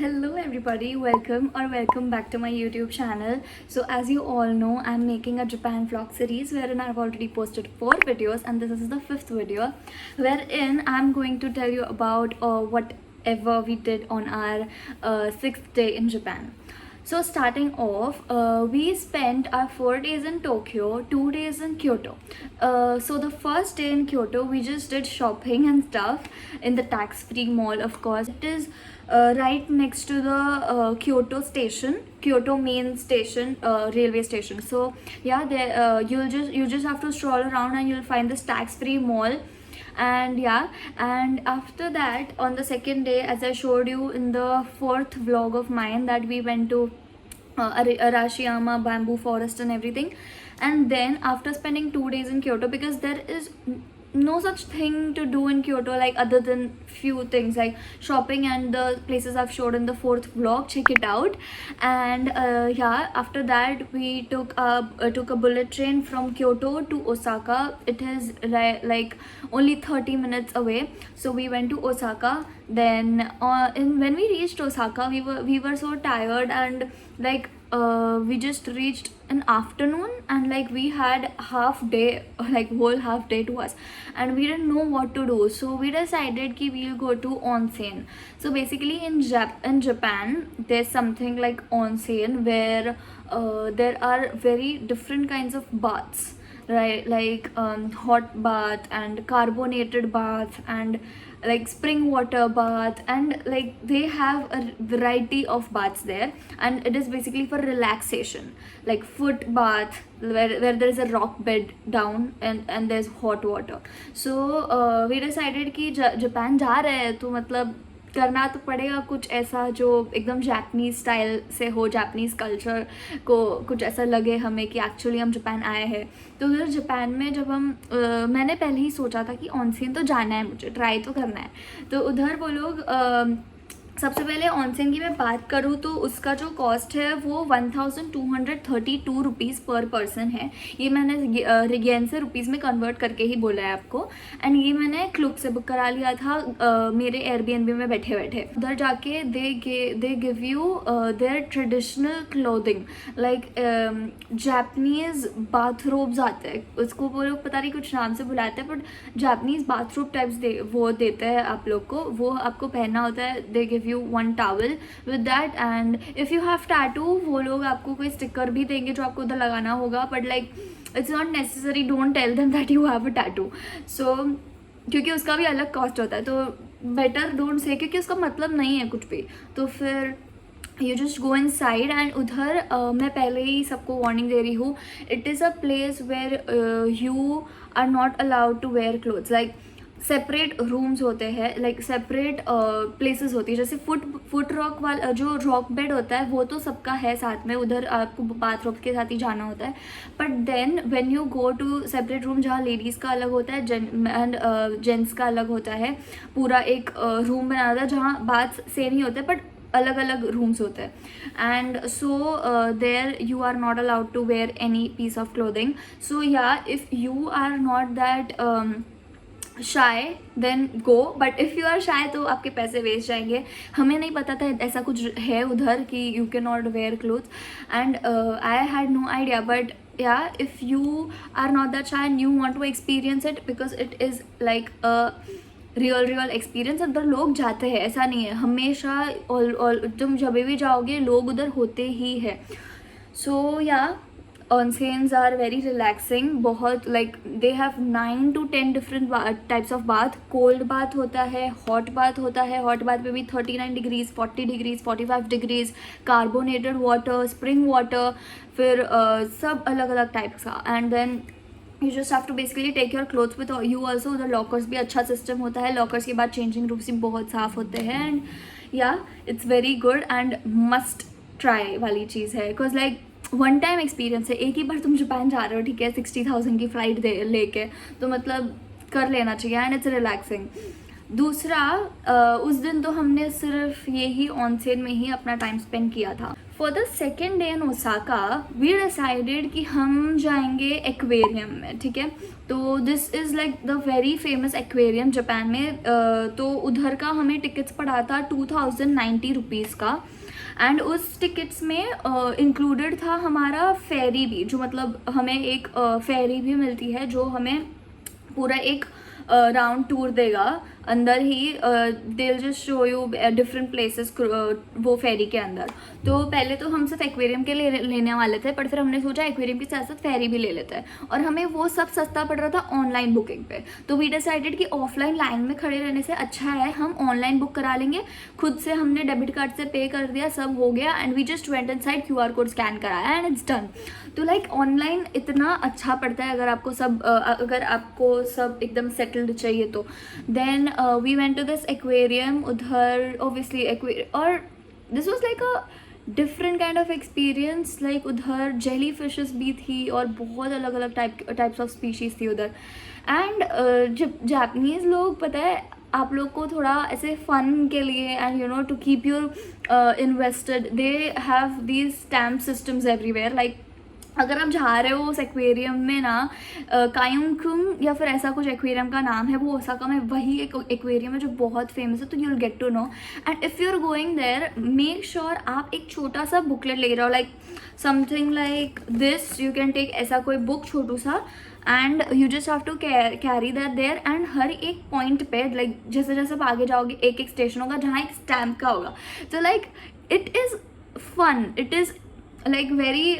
Hello everybody, welcome back to my YouTube channel. So as you all know, I'm making a Japan vlog series wherein I've already posted 4 videos and this is the 5th video wherein I'm going to tell you about whatever we did on our 6th day in Japan. So starting off, we spent our 4 days in Tokyo, 2 days in Kyoto. So the first day in Kyoto, we just did shopping and stuff in the tax-free mall, of course. It is right next to the Kyoto main station, railway station. So yeah, there you just have to stroll around and you'll find this tax-free mall. And yeah, and after that, on the second day, as I showed you in the 4th vlog of mine, that we went to Arashiyama bamboo forest and everything. And then after spending 2 days in Kyoto, because there is no such thing to do in Kyoto, like other than few things like shopping and the places I've showed in the 4th vlog, check it out. And yeah, after that we took a bullet train from Kyoto to Osaka. It is like only 30 minutes away, so we went to Osaka. Then when we reached Osaka, we were so tired, and like we just reached in afternoon, and like we had half day, like whole half day to us, and we didn't know what to do. So we decided ki we'll go to onsen. So basically in Japan there's something like onsen where there are very different kinds of baths, right? Like hot bath and carbonated bath and like spring water bath, and like they have a variety of baths there, and it is basically for relaxation, like foot bath where there is a rock bed down and there's hot water. So we decided कि Japan जा रहे हैं तो मतलब करना तो पड़ेगा कुछ ऐसा जो एकदम जापानीज स्टाइल से हो, जापानीज कल्चर को कुछ ऐसा लगे हमें कि एक्चुअली हम जापान आए हैं. तो उधर जापान में जब मैंने पहले ही सोचा था कि ऑनसेन तो जाना है, मुझे ट्राई तो करना है. तो उधर वो लोग सबसे पहले ऑनसेन की मैं बात करूँ तो उसका जो कॉस्ट है वो 1232 रुपीज़ पर पर्सन है. ये मैंने रिगेन से रुपीज़ में कन्वर्ट करके ही बोला है आपको. एंड ये मैंने क्लूब से बुक करा लिया था मेरे एयरबीएनबी में बैठे बैठे. उधर जाके they give you their traditional clothing, like Japanese bathrobes आते हैं, उसको वो लोग पता नहीं कुछ नाम से बुलाते हैं, बट जापनीज बाथरोब टाइप्स वो देते हैं आप लोग को. वो आपको पहनना होता है. They give you one towel with that, and if you have tattoo, वो लोग आपको कोई स्टिकर भी देंगे जो आपको उधर लगाना होगा, but like it's not necessary. Don't tell them that you have a tattoo. So क्योंकि उसका भी अलग कॉस्ट होता है, तो बेटर डोंट से, क्योंकि उसका मतलब नहीं है कुछ भी. तो फिर you just go inside. And उधर मैं पहले ही सबको वार्निंग दे रही हूँ, it is a place where you are not allowed to wear clothes. Like separate rooms होते हैं, लाइक सेपरेट प्लेसेस होती है. जैसे फुट रॉक वाला जो रॉक बेड होता है वो तो सबका है साथ में, उधर आपको बाथरूम के साथ ही जाना होता है. But then when you go to separate room जहाँ लेडीज़ का अलग होता है एंड जेंट्स का अलग होता है, पूरा एक रूम बना होता है जहाँ बाथ सेम ही होते हैं बट अलग अलग रूम्स होते हैं. And so there you are not allowed to wear any piece of clothing. So या if you are not that shy then go, but if you are shy तो आपके पैसे वेस्ट जाएंगे. हमें नहीं पता था ऐसा कुछ है उधर कि you can not wear clothes, and I had no idea. But yeah, if you are not that shy and you want to experience it, because it is like a real experience. अंदर लोग जाते हैं, ऐसा नहीं है. हमेशा तुम जब भी जाओगे लोग उधर होते ही है. सो या ऑनसेन्स आर वेरी रिलैक्सिंग. बहुत like they have 9 to 10 different types of bath. Cold bath होता है, हॉट बाथ होता है. हॉट बाथ में भी 39 degrees, 40 degrees, 45 degrees, carbonated water, spring water, फिर सब अलग अलग टाइप्स का. And then you just have to basically take your clothes with you also. उधर लॉकर्स भी अच्छा सिस्टम होता है. लॉकर्स के बाद चेंजिंग रूम्स भी बहुत साफ होते हैं. एंड या it's very good and must try वाली चीज़ है, because like one time experience है. एक ही बार तुम जापान जा रहे हो, ठीक है, 60,000 की फ़्लाइट लेके, तो मतलब कर लेना चाहिए. And it's relaxing. दूसरा उस दिन तो हमने सिर्फ यही ऑनसेन में ही अपना टाइम स्पेंड किया था. For the second day in Osaka we decided कि हम जाएंगे एक्वेरियम में. ठीक है, तो this is like the very famous aquarium Japan में. तो उधर का हमें टिकट्स पड़ा था 2090 रुपीज़ का. एंड उस टिकट्स में इंक्लूडेड था हमारा फेरी भी, जो मतलब हमें एक फेरी भी मिलती है जो हमें पूरा एक राउंड टूर देगा अंदर ही. They will just show you different places वो फेरी के अंदर. तो पहले तो हम सिर्फ एक्वेरियम के लिए लेने वाले थे, बट फिर हमने सोचा एक्वेरियम के साथ साथ फेरी भी ले लेते हैं. और हमें वो सब सस्ता पड़ रहा था ऑनलाइन बुकिंग पे. तो वी डिसाइडेड कि ऑफलाइन लाइन में खड़े रहने से अच्छा है हम ऑनलाइन बुक करा लेंगे. खुद से हमने डेबिट कार्ड से पे कर दिया, सब हो गया. And we just went inside, QR code scan कराया एंड इट्स डन. तो लाइक ऑनलाइन इतना अच्छा पड़ता है अगर आपको सब एकदम सेटल्ड चाहिए तो. Then we went to this aquarium. उधर ऑब्वियसली और this was like a different kind of experience. Like उधर जेली फिशेस भी थी और बहुत अलग अलग टाइप्स ऑफ स्पीशीज थी उधर. एंड जब जापानीज लोग, पता है आप लोग को थोड़ा ऐसे फन के लिए and you know to keep your invested, they have these stamp systems everywhere. Like अगर आप जा रहे हो उस एक्वेरियम में ना, कायुंकुम या फिर ऐसा कुछ एक्वेरियम का नाम है, वो ओसाका में वही एक एक्वेरियम है जो बहुत फेमस है. तो you will get to know. And if you are going there, make sure आप एक छोटा सा बुकलेट ले रहे हो, like something like this. You can take ऐसा कोई बुक छोटू सा, and you just have to carry that there. And हर एक पॉइंट पे, लाइक जैसे जैसे आप आगे जाओगे एक एक स्टेशन होगा जहाँ एक स्टैम्प का होगा. तो like it is fun, it is like very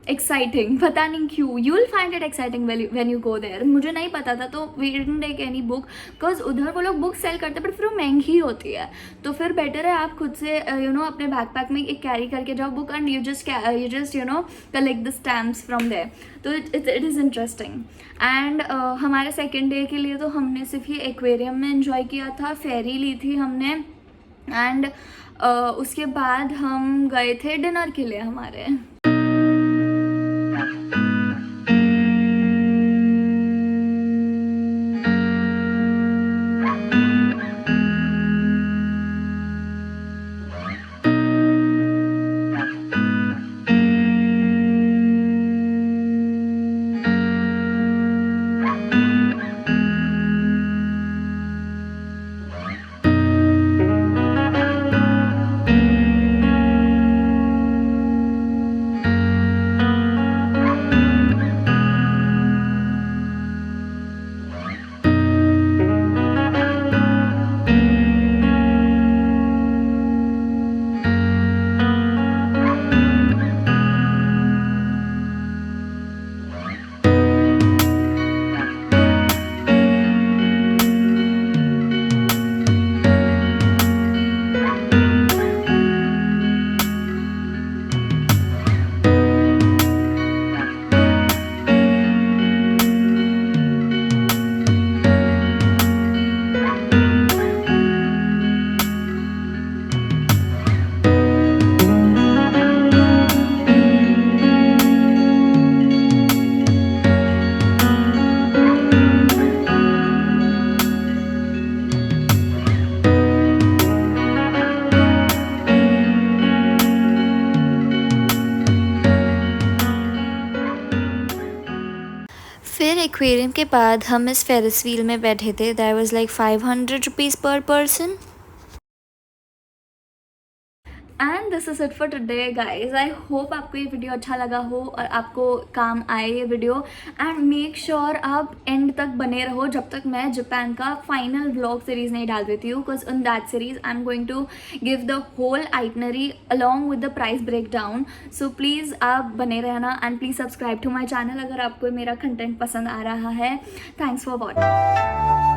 exciting. पता नहीं क्यों, you will find it exciting when you go there. मुझे नहीं पता था, तो we didn't take any book because उधर वो लोग बुक सेल करते हैं, बट फिर वो महंगी होती है. तो फिर बेटर है आप खुद से यू नो अपने बैकपैक में एक कैरी करके जाओ book, and you just you know collect the stamps from there. तो इट इज़ इंटरेस्टिंग. एंड हमारे सेकेंड डे के लिए तो हमने सिर्फ ये एक्वेरियम में इन्जॉय किया था, फेरी ली थी हमने. एंड उसके बाद हम गए थे डिनर के लिए हमारे. फिर एक्वेरियम के बाद हम इस फेरिस व्हील में बैठे थे. दैट वाज लाइक 500 रुपीज़ पर person. And this is it for today guys. I hope आपको ये वीडियो अच्छा लगा हो और आपको काम आए ये वीडियो. एंड मेक श्योर आप एंड तक बने रहो जब तक मैं जापान का फाइनल व्लॉग सीरीज नहीं डाल देती हूँ, because in that series I am going to give the whole itinerary along with the price breakdown. So please आप बने रहना and please subscribe to my channel अगर आपको मेरा कंटेंट पसंद आ रहा है. Thanks for watching.